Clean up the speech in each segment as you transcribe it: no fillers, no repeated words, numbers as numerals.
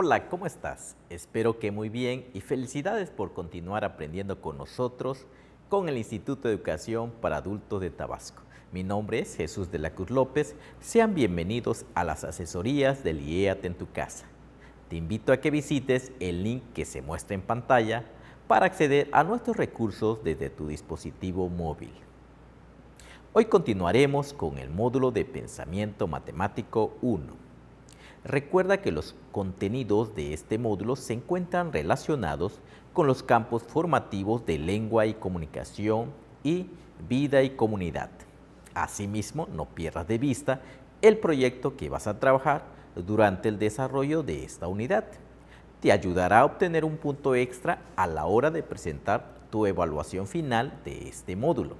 Hola, ¿cómo estás? Espero que muy bien y felicidades por continuar aprendiendo con nosotros con el Instituto de Educación para Adultos de Tabasco. Mi nombre es Jesús de la Cruz López. Sean bienvenidos a las asesorías del IEAT en tu casa. Te invito a que visites el link que se muestra en pantalla para acceder a nuestros recursos desde tu dispositivo móvil. Hoy continuaremos con el módulo de Pensamiento Matemático 1. Recuerda que los contenidos de este módulo se encuentran relacionados con los campos formativos de lengua y comunicación y vida y comunidad. Asimismo, no pierdas de vista el proyecto que vas a trabajar durante el desarrollo de esta unidad. Te ayudará a obtener un punto extra a la hora de presentar tu evaluación final de este módulo.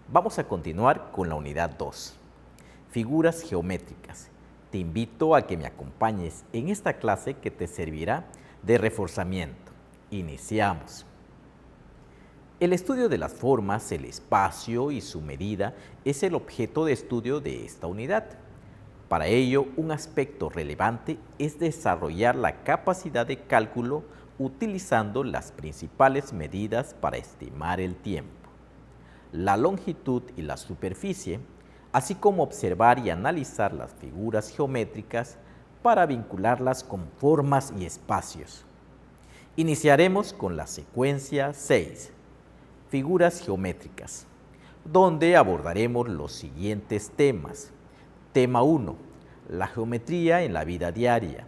Vamos a continuar con la unidad 2, figuras geométricas. Te invito a que me acompañes en esta clase que te servirá de reforzamiento. Iniciamos. El estudio de las formas, el espacio y su medida es el objeto de estudio de esta unidad. Para ello, un aspecto relevante es desarrollar la capacidad de cálculo utilizando las principales medidas para estimar el tiempo, la longitud y la superficie, así como observar y analizar las figuras geométricas para vincularlas con formas y espacios. Iniciaremos con la secuencia 6, figuras geométricas, donde abordaremos los siguientes temas. Tema 1, la geometría en la vida diaria.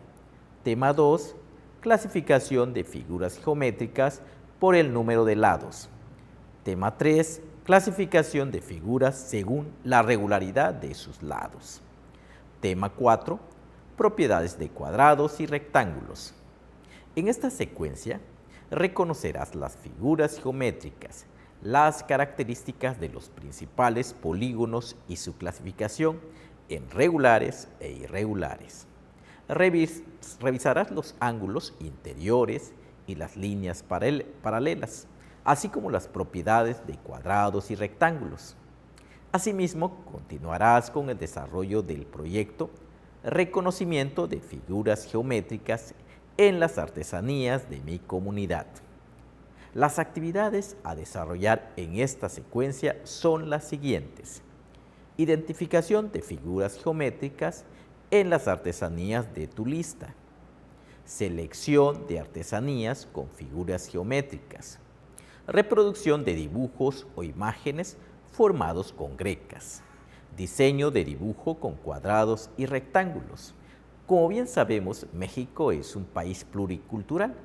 Tema 2, clasificación de figuras geométricas por el número de lados. Tema 3, clasificación de figuras según la regularidad de sus lados. Tema 4, propiedades de cuadrados y rectángulos. En esta secuencia, reconocerás las figuras geométricas, las características de los principales polígonos y su clasificación en regulares e irregulares. Revisarás los ángulos interiores y las líneas paralelas, así como las propiedades de cuadrados y rectángulos. Asimismo, continuarás con el desarrollo del proyecto Reconocimiento de figuras geométricas en las artesanías de mi comunidad. Las actividades a desarrollar en esta secuencia son las siguientes: identificación de figuras geométricas en las artesanías de tu lista, selección de artesanías con figuras geométricas, reproducción de dibujos o imágenes formados con grecas, diseño de dibujo con cuadrados y rectángulos. Como bien sabemos, México es un país pluricultural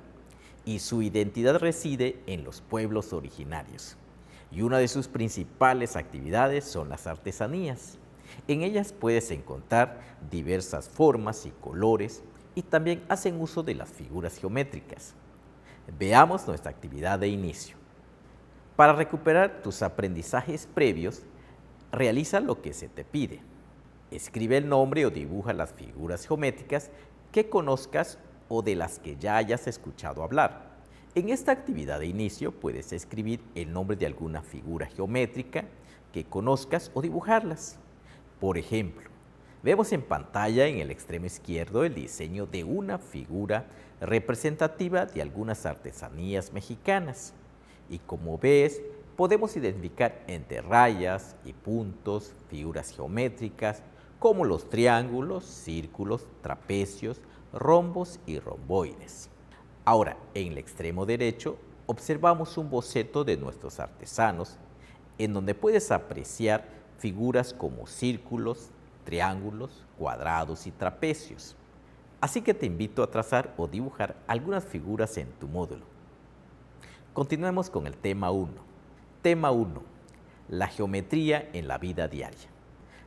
y su identidad reside en los pueblos originarios. Y una de sus principales actividades son las artesanías. En ellas puedes encontrar diversas formas y colores y también hacen uso de las figuras geométricas. Veamos nuestra actividad de inicio. Para recuperar tus aprendizajes previos, realiza lo que se te pide. Escribe el nombre o dibuja las figuras geométricas que conozcas o de las que ya hayas escuchado hablar. En esta actividad de inicio puedes escribir el nombre de alguna figura geométrica que conozcas o dibujarlas. Por ejemplo, vemos en pantalla en el extremo izquierdo el diseño de una figura representativa de algunas artesanías mexicanas. Y como ves, podemos identificar entre rayas y puntos figuras geométricas como los triángulos, círculos, trapecios, rombos y romboides. Ahora, en el extremo derecho, observamos un boceto de nuestros artesanos, en donde puedes apreciar figuras como círculos, triángulos, cuadrados y trapecios. Así que te invito a trazar o dibujar algunas figuras en tu módulo. Continuemos con el tema 1. Tema 1. La geometría en la vida diaria.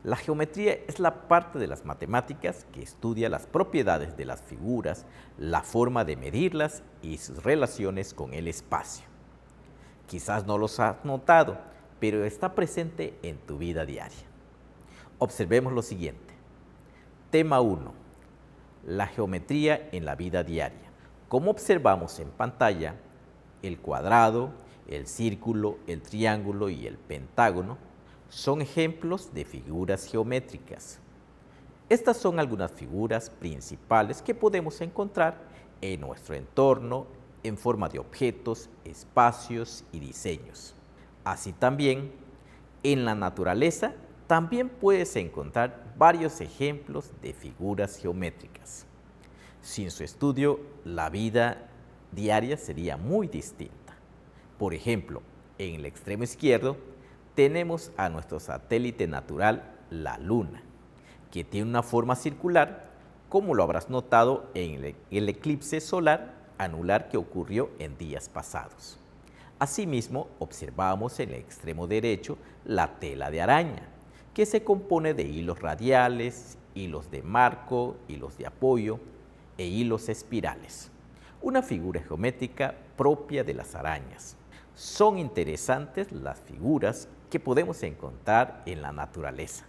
La geometría es la parte de las matemáticas que estudia las propiedades de las figuras, la forma de medirlas y sus relaciones con el espacio. Quizás no los has notado, pero está presente en tu vida diaria. Observemos lo siguiente. Tema 1. La geometría en la vida diaria. Como observamos en pantalla, el cuadrado, el círculo, el triángulo y el pentágono son ejemplos de figuras geométricas. Estas son algunas figuras principales que podemos encontrar en nuestro entorno en forma de objetos, espacios y diseños. Así también, en la naturaleza también puedes encontrar varios ejemplos de figuras geométricas. Sin su estudio, la vida diaria sería muy distinta. Por ejemplo, en el extremo izquierdo tenemos a nuestro satélite natural, la Luna, que tiene una forma circular, como lo habrás notado en el eclipse solar anular que ocurrió en días pasados. Asimismo, observamos en el extremo derecho la tela de araña, que se compone de hilos radiales, hilos de marco, hilos de apoyo e hilos espirales, una figura geométrica propia de las arañas. Son interesantes las figuras que podemos encontrar en la naturaleza.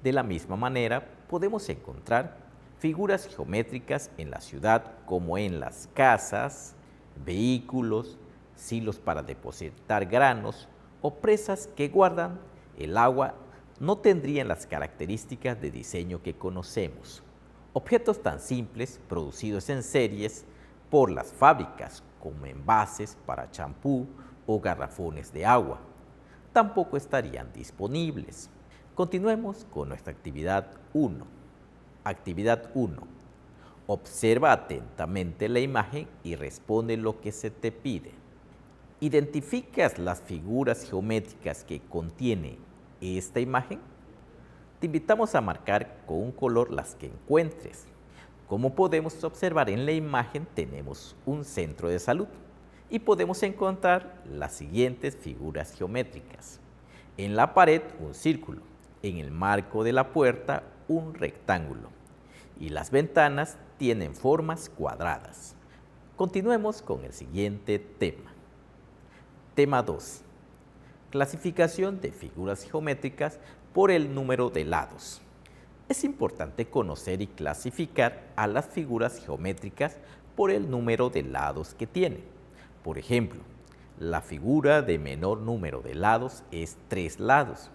De la misma manera, podemos encontrar figuras geométricas en la ciudad como en las casas, vehículos, silos para depositar granos o presas que guardan el agua no tendrían las características de diseño que conocemos. Objetos tan simples producidos en series por las fábricas como envases para champú o garrafones de agua tampoco estarían disponibles. Continuemos con nuestra actividad 1. Actividad 1. Observa atentamente la imagen y responde lo que se te pide. ¿Identificas las figuras geométricas que contiene esta imagen? Te invitamos a marcar con un color las que encuentres. Como podemos observar en la imagen, tenemos un centro de salud y podemos encontrar las siguientes figuras geométricas. En la pared, un círculo. En el marco de la puerta, un rectángulo. Y las ventanas tienen formas cuadradas. Continuemos con el siguiente tema. Tema 2. Clasificación de figuras geométricas por el número de lados. Es importante conocer y clasificar a las figuras geométricas por el número de lados que tienen. Por ejemplo, la figura de menor número de lados es 3 lados,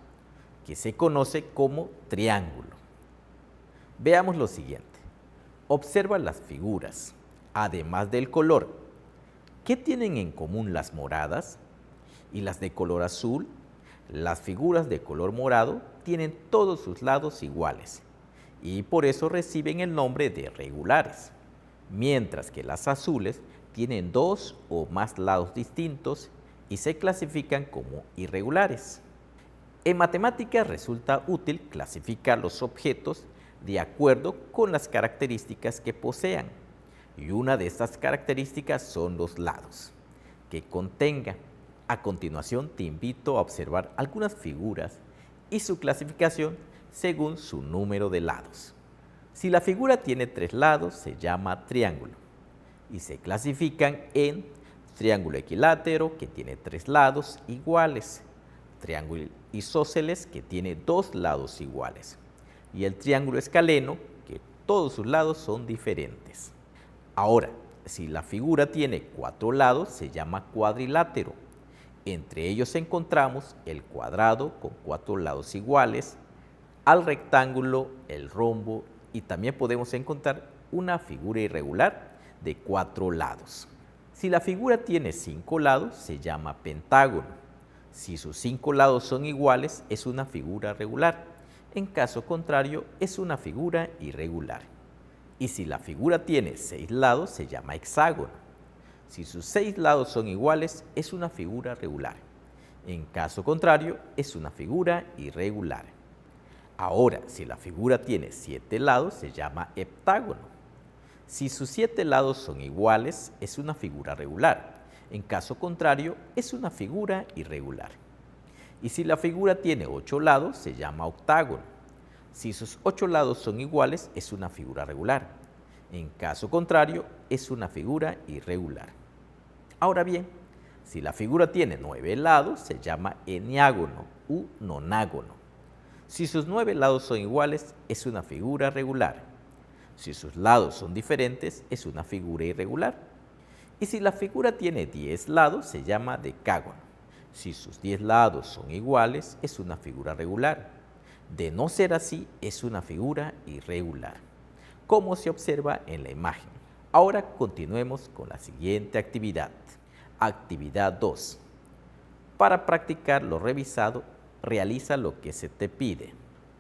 que se conoce como triángulo. Veamos lo siguiente. Observa las figuras, además del color. ¿Qué tienen en común las moradas y las de color azul? Las figuras de color morado tienen todos sus lados iguales y por eso reciben el nombre de regulares, mientras que las azules tienen 2 o más lados distintos y se clasifican como irregulares. En matemáticas resulta útil clasificar los objetos de acuerdo con las características que posean, y una de estas características son los lados que contenga. A continuación te invito a observar algunas figuras y su clasificación según su número de lados. Si la figura tiene 3 lados, se llama triángulo y se clasifican en triángulo equilátero, que tiene 3 lados iguales, triángulo isósceles, que tiene 2 lados iguales, y el triángulo escaleno, que todos sus lados son diferentes. Ahora, si la figura tiene 4 lados, se llama cuadrilátero. Entre ellos encontramos el cuadrado con 4 lados iguales, al rectángulo, el rombo, y también podemos encontrar una figura irregular de 4 lados. Si la figura tiene 5 lados, se llama pentágono. Si sus 5 lados son iguales, es una figura regular. En caso contrario, es una figura irregular. Y si la figura tiene 6 lados, se llama hexágono. Si sus 6 lados son iguales, es una figura regular. En caso contrario, es una figura irregular. Ahora, si la figura tiene 7 lados, se llama heptágono. Si sus 7 lados son iguales, es una figura regular. En caso contrario, es una figura irregular. Y si la figura tiene 8 lados, se llama octágono. Si sus 8 lados son iguales, es una figura regular. En caso contrario, es una figura irregular. Ahora bien, si la figura tiene 9 lados, se llama eniágono u nonágono. Si sus 9 lados son iguales, es una figura regular. Si sus lados son diferentes, es una figura irregular. Y si la figura tiene 10 lados, se llama decágono. Si sus 10 lados son iguales, es una figura regular. De no ser así, es una figura irregular, como se observa en la imagen. Ahora continuemos con la siguiente actividad. Actividad 2. Para practicar lo revisado, realiza lo que se te pide.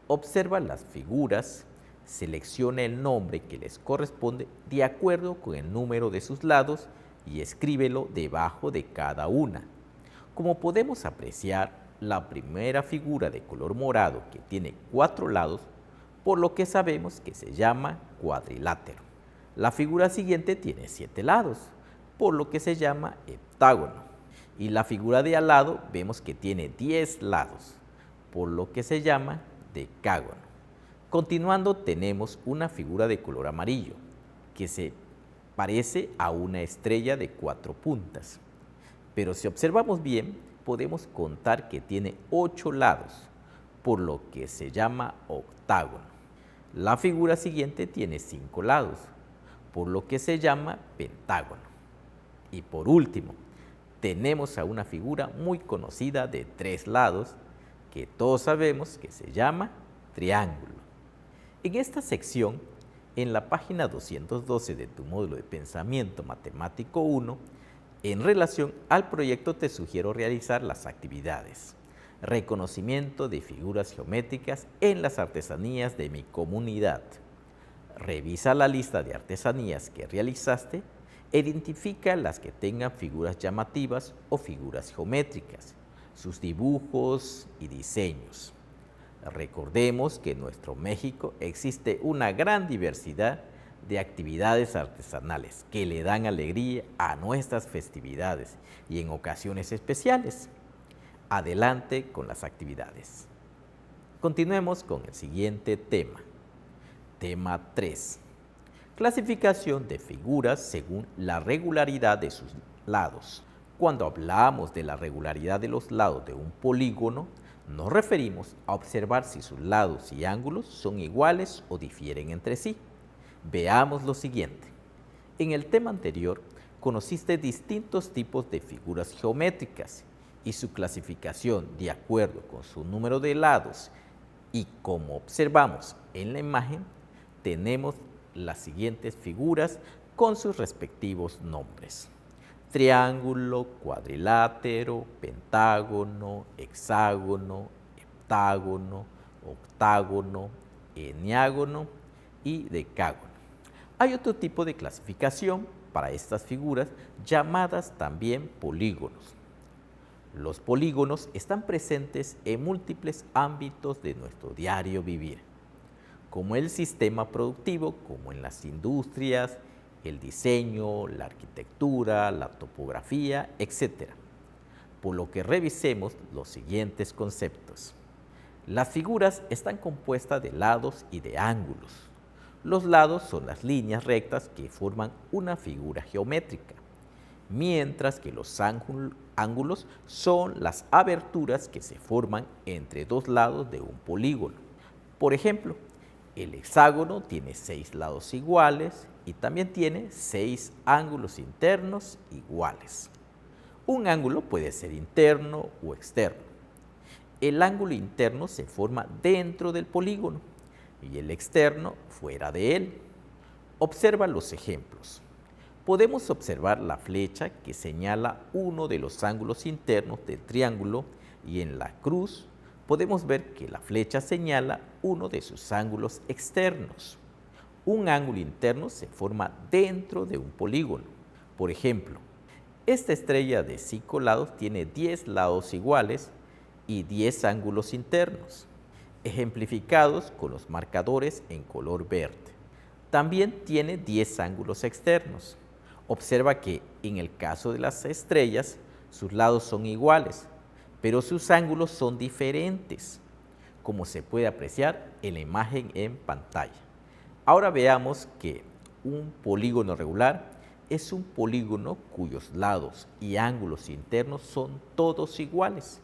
Observa las figuras, selecciona el nombre que les corresponde de acuerdo con el número de sus lados y escríbelo debajo de cada una. Como podemos apreciar, la primera figura de color morado que tiene 4 lados, por lo que sabemos que se llama cuadrilátero. La figura siguiente tiene 7 lados, por lo que se llama heptágono. Y la figura de al lado vemos que tiene 10 lados, por lo que se llama decágono. Continuando tenemos una figura de color amarillo, que se parece a una estrella de 4 puntas. Pero si observamos bien, podemos contar que tiene 8 lados, por lo que se llama octágono. La figura siguiente tiene 5 lados, por lo que se llama pentágono. Y por último, tenemos a una figura muy conocida de 3 lados, que todos sabemos que se llama triángulo. En esta sección, en la página 212 de tu módulo de Pensamiento Matemático 1, en relación al proyecto te sugiero realizar las actividades. Reconocimiento de figuras geométricas en las artesanías de mi comunidad. Revisa la lista de artesanías que realizaste e identifica las que tengan figuras llamativas o figuras geométricas, sus dibujos y diseños. Recordemos que en nuestro México existe una gran diversidad de actividades artesanales que le dan alegría a nuestras festividades y en ocasiones especiales. Adelante con las actividades. Continuemos con el siguiente tema. Tema 3. Clasificación de figuras según la regularidad de sus lados. Cuando hablamos de la regularidad de los lados de un polígono, nos referimos a observar si sus lados y ángulos son iguales o difieren entre sí. Veamos lo siguiente. En el tema anterior, conociste distintos tipos de figuras geométricas y su clasificación de acuerdo con su número de lados, y como observamos en la imagen, tenemos las siguientes figuras con sus respectivos nombres: triángulo, cuadrilátero, pentágono, hexágono, heptágono, octágono, eniágono y decágono. Hay otro tipo de clasificación para estas figuras llamadas también polígonos. Los polígonos están presentes en múltiples ámbitos de nuestro diario vivir, como el sistema productivo, como en las industrias, el diseño, la arquitectura, la topografía, etc. Por lo que revisemos los siguientes conceptos. Las figuras están compuestas de lados y de ángulos. Los lados son las líneas rectas que forman una figura geométrica, mientras que los ángulos son las aberturas que se forman entre dos lados de un polígono. Por ejemplo, el hexágono tiene 6 lados iguales y también tiene 6 ángulos internos iguales. Un ángulo puede ser interno o externo. El ángulo interno se forma dentro del polígono y el externo fuera de él. Observa los ejemplos. Podemos observar la flecha que señala uno de los ángulos internos del triángulo, y en la cruz podemos ver que la flecha señala uno de sus ángulos externos. Un ángulo interno se forma dentro de un polígono. Por ejemplo, esta estrella de 5 lados tiene 10 lados iguales y 10 ángulos internos, ejemplificados con los marcadores en color verde. También tiene 10 ángulos externos. Observa que en el caso de las estrellas, sus lados son iguales, pero sus ángulos son diferentes, como se puede apreciar en la imagen en pantalla. Ahora veamos que un polígono regular es un polígono cuyos lados y ángulos internos son todos iguales.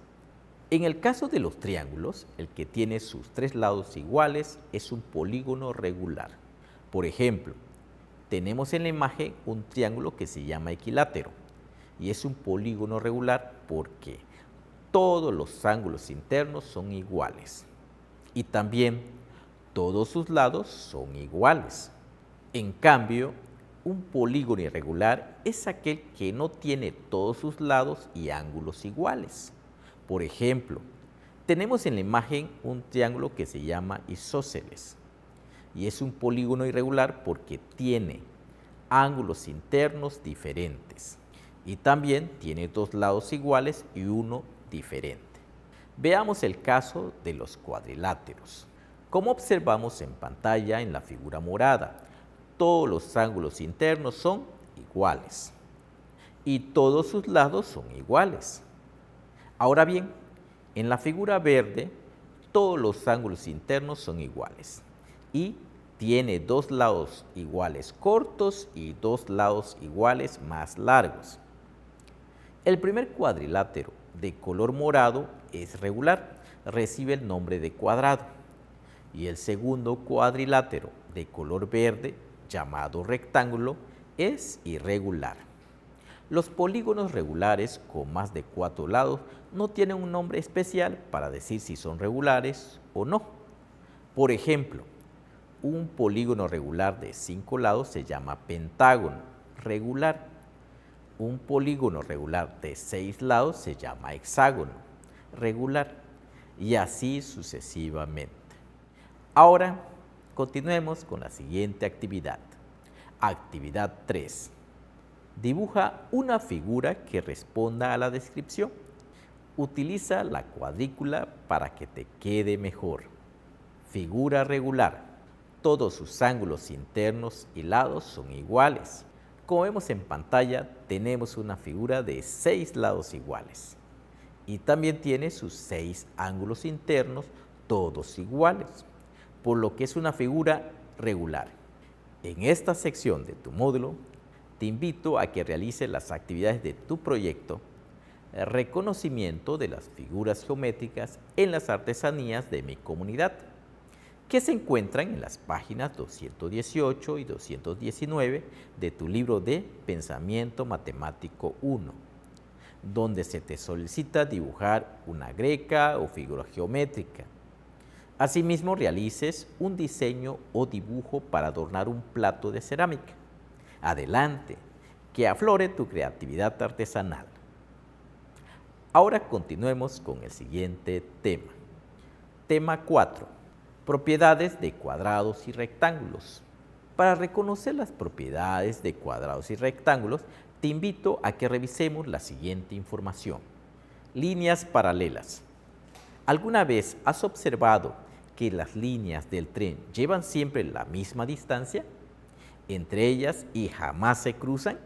En el caso de los triángulos, el que tiene sus 3 lados iguales es un polígono regular. Por ejemplo, tenemos en la imagen un triángulo que se llama equilátero y es un polígono regular porque todos los ángulos internos son iguales. y también todos sus lados son iguales. En cambio, un polígono irregular es aquel que no tiene todos sus lados y ángulos iguales. Por ejemplo, tenemos en la imagen un triángulo que se llama isósceles y es un polígono irregular porque tiene ángulos internos diferentes y también tiene dos lados iguales y uno diferente. Veamos el caso de los cuadriláteros. Como observamos en pantalla en la figura morada, todos los ángulos internos son iguales y todos sus lados son iguales. Ahora bien, en la figura verde, todos los ángulos internos son iguales y tiene dos lados iguales cortos y dos lados iguales más largos. El primer cuadrilátero de color morado es regular, recibe el nombre de cuadrado, y el segundo cuadrilátero de color verde, llamado rectángulo, es irregular. Los polígonos regulares con más de 4 lados no tienen un nombre especial para decir si son regulares o no. Por ejemplo, un polígono regular de 5 lados se llama pentágono regular. Un polígono regular de 6 lados se llama hexágono regular y así sucesivamente. Ahora, continuemos con la siguiente actividad. Actividad 3. Dibuja una figura que responda a la descripción. Utiliza la cuadrícula para que te quede mejor. Figura regular. Todos sus ángulos internos y lados son iguales. Como vemos en pantalla, tenemos una figura de 6 lados iguales. Y también tiene sus 6 ángulos internos, todos iguales, por lo que es una figura regular. En esta sección de tu módulo, te invito a que realices las actividades de tu proyecto, reconocimiento de las figuras geométricas en las artesanías de mi comunidad, que se encuentran en las páginas 218 y 219 de tu libro de Pensamiento Matemático 1, donde se te solicita dibujar una greca o figura geométrica. Asimismo, realices un diseño o dibujo para adornar un plato de cerámica. Adelante, que aflore tu creatividad artesanal. Ahora continuemos con el siguiente tema. Tema 4. Propiedades de cuadrados y rectángulos. Para reconocer las propiedades de cuadrados y rectángulos, te invito a que revisemos la siguiente información. Líneas paralelas. ¿Alguna vez has observado que las líneas del tren llevan siempre la misma distancia entre ellas y jamás se cruzan?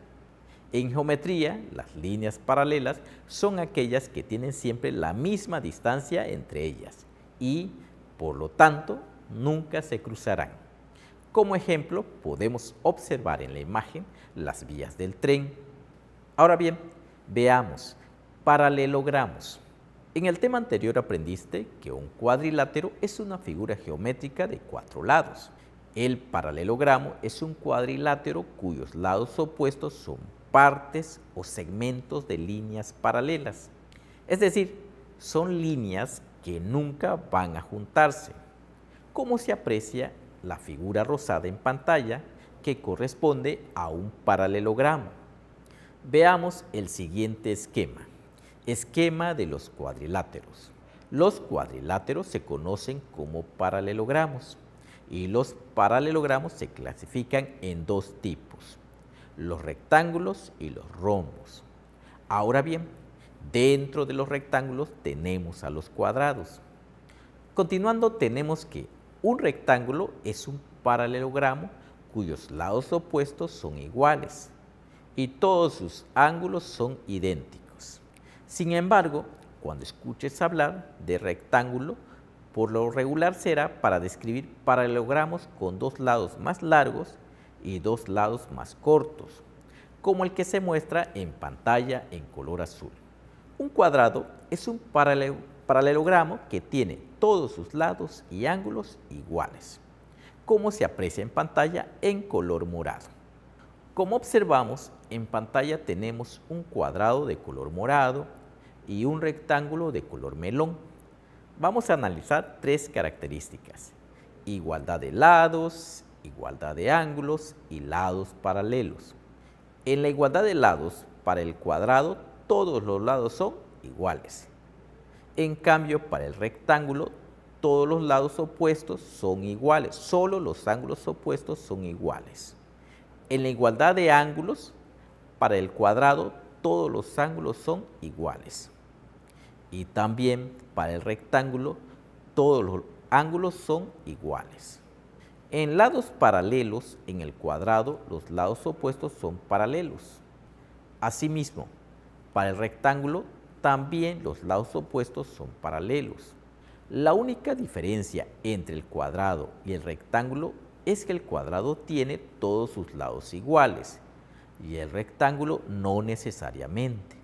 En geometría, las líneas paralelas son aquellas que tienen siempre la misma distancia entre ellas y, por lo tanto, nunca se cruzarán. Como ejemplo, podemos observar en la imagen las vías del tren. Ahora bien, veamos paralelogramos. En el tema anterior aprendiste que un cuadrilátero es una figura geométrica de 4 lados. El paralelogramo es un cuadrilátero cuyos lados opuestos son partes o segmentos de líneas paralelas. Es decir, son líneas que nunca van a juntarse, como se aprecia la figura rosada en pantalla que corresponde a un paralelogramo. Veamos el siguiente esquema. Esquema de los cuadriláteros. Los cuadriláteros se conocen como paralelogramos y los paralelogramos se clasifican en 2 tipos, los rectángulos y los rombos. Ahora bien, dentro de los rectángulos tenemos a los cuadrados. Continuando, tenemos que un rectángulo es un paralelogramo cuyos lados opuestos son iguales y todos sus ángulos son idénticos. Sin embargo, cuando escuches hablar de rectángulo, por lo regular será para describir paralelogramos con 2 lados más largos y 2 lados más cortos, como el que se muestra en pantalla en color azul. Un cuadrado es un paralelogramo que tiene todos sus lados y ángulos iguales, como se aprecia en pantalla en color morado. Como observamos, en pantalla tenemos un cuadrado de color morado y un rectángulo de color melón. Vamos a analizar tres características: igualdad de lados, igualdad de ángulos y lados paralelos. En la igualdad de lados, para el cuadrado, todos los lados son iguales. En cambio, para el rectángulo, todos los lados opuestos son iguales, solo los ángulos opuestos son iguales. En la igualdad de ángulos, para el cuadrado, todos los ángulos son iguales. Y también para el rectángulo, todos los ángulos son iguales. En lados paralelos, en el cuadrado, los lados opuestos son paralelos. Asimismo, para el rectángulo, también los lados opuestos son paralelos. La única diferencia entre el cuadrado y el rectángulo es que el cuadrado tiene todos sus lados iguales y el rectángulo no necesariamente.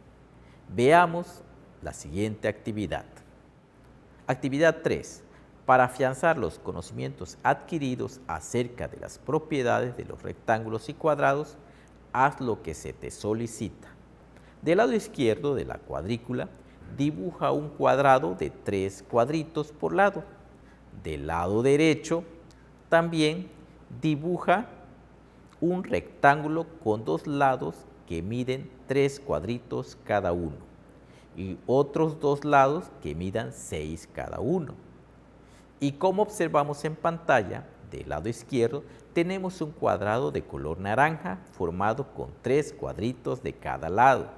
Veamos la siguiente actividad. Actividad 3. Para afianzar los conocimientos adquiridos acerca de las propiedades de los rectángulos y cuadrados, haz lo que se te solicita. Del lado izquierdo de la cuadrícula, dibuja un cuadrado de 3 cuadritos por lado. Del lado derecho, también dibuja un rectángulo con 2 lados que miden 3 cuadritos cada uno y otros 2 lados que midan 6 cada uno. Y como observamos en pantalla, del lado izquierdo tenemos un cuadrado de color naranja formado con 3 cuadritos de cada lado.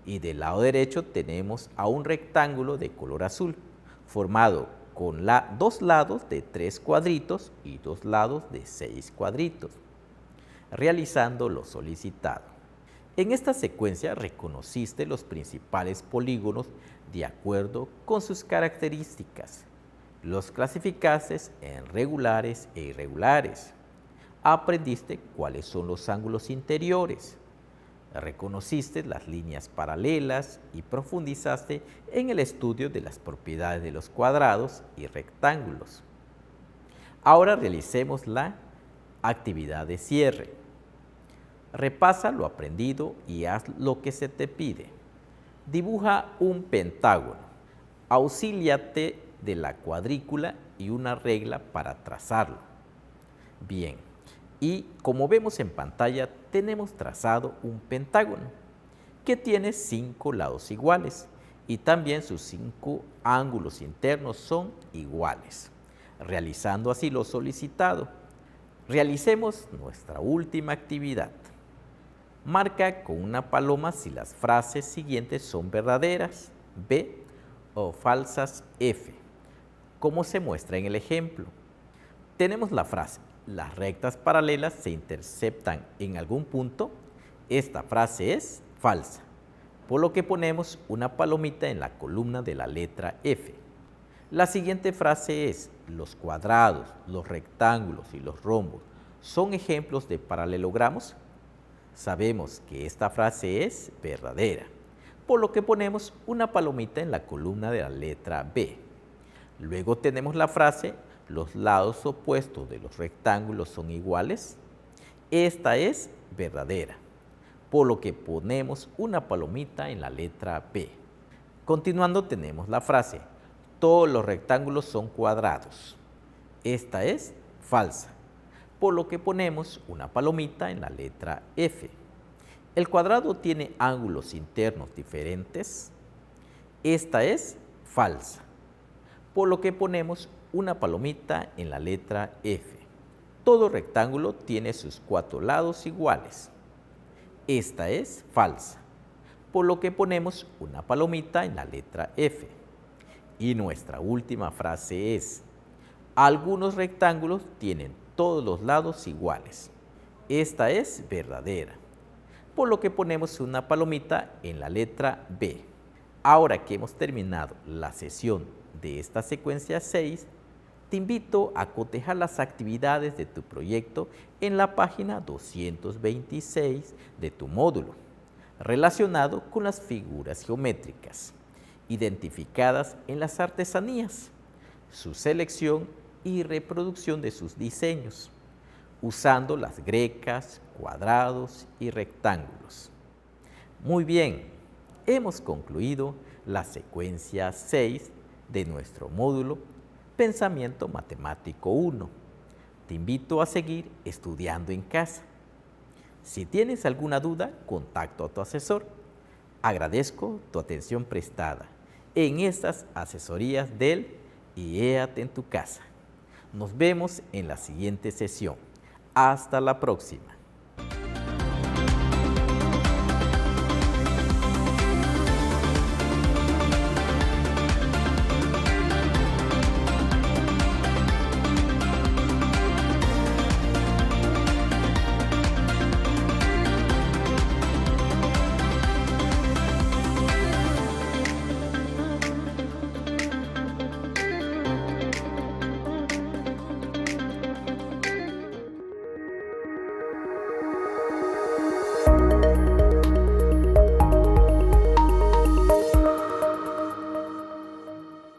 Y del lado derecho tenemos a un rectángulo de color azul formado con 2 lados de 3 cuadritos y 2 lados de 6 cuadritos, realizando lo solicitado. En esta secuencia reconociste los principales polígonos de acuerdo con sus características. Los clasificaste en regulares e irregulares. Aprendiste cuáles son los ángulos interiores. Reconociste las líneas paralelas y profundizaste en el estudio de las propiedades de los cuadrados y rectángulos. Ahora realicemos la actividad de cierre. Repasa lo aprendido y haz lo que se te pide. Dibuja un pentágono. Auxíliate de la cuadrícula y una regla para trazarlo. Bien. Y como vemos en pantalla, tenemos trazado un pentágono que tiene 5 lados iguales y también sus 5 ángulos internos son iguales, realizando así lo solicitado. Realicemos nuestra última actividad. Marca con una paloma si las frases siguientes son verdaderas, B, o falsas, F, como se muestra en el ejemplo. Tenemos la frase: las rectas paralelas se interceptan en algún punto. Esta frase es falsa, por lo que ponemos una palomita en la columna de la letra F. La siguiente frase es: los cuadrados, los rectángulos y los rombos son ejemplos de paralelogramos. Sabemos que esta frase es verdadera, por lo que ponemos una palomita en la columna de la letra B. Luego tenemos la frase: los lados opuestos de los rectángulos son iguales. Esta es verdadera, por lo que ponemos una palomita en la letra B. Continuando tenemos la frase: todos los rectángulos son cuadrados. Esta es falsa, por lo que ponemos una palomita en la letra F. El cuadrado tiene ángulos internos diferentes. Esta es falsa, por lo que ponemos una palomita en la letra F. Todo rectángulo tiene sus 4 lados iguales. Esta es falsa, por lo que ponemos una palomita en la letra F. Y nuestra última frase es: algunos rectángulos tienen todos los lados iguales. Esta es verdadera, por lo que ponemos una palomita en la letra B. Ahora que hemos terminado la sesión de esta secuencia 6, te invito a cotejar las actividades de tu proyecto en la página 226 de tu módulo, relacionado con las figuras geométricas, identificadas en las artesanías, su selección y reproducción de sus diseños, usando las grecas, cuadrados y rectángulos. Muy bien, hemos concluido la secuencia 6 de nuestro módulo Pensamiento Matemático 1. Te invito a seguir estudiando en casa. Si tienes alguna duda, contacto a tu asesor. Agradezco tu atención prestada en estas asesorías del IEAT en tu casa. Nos vemos en la siguiente sesión. Hasta la próxima.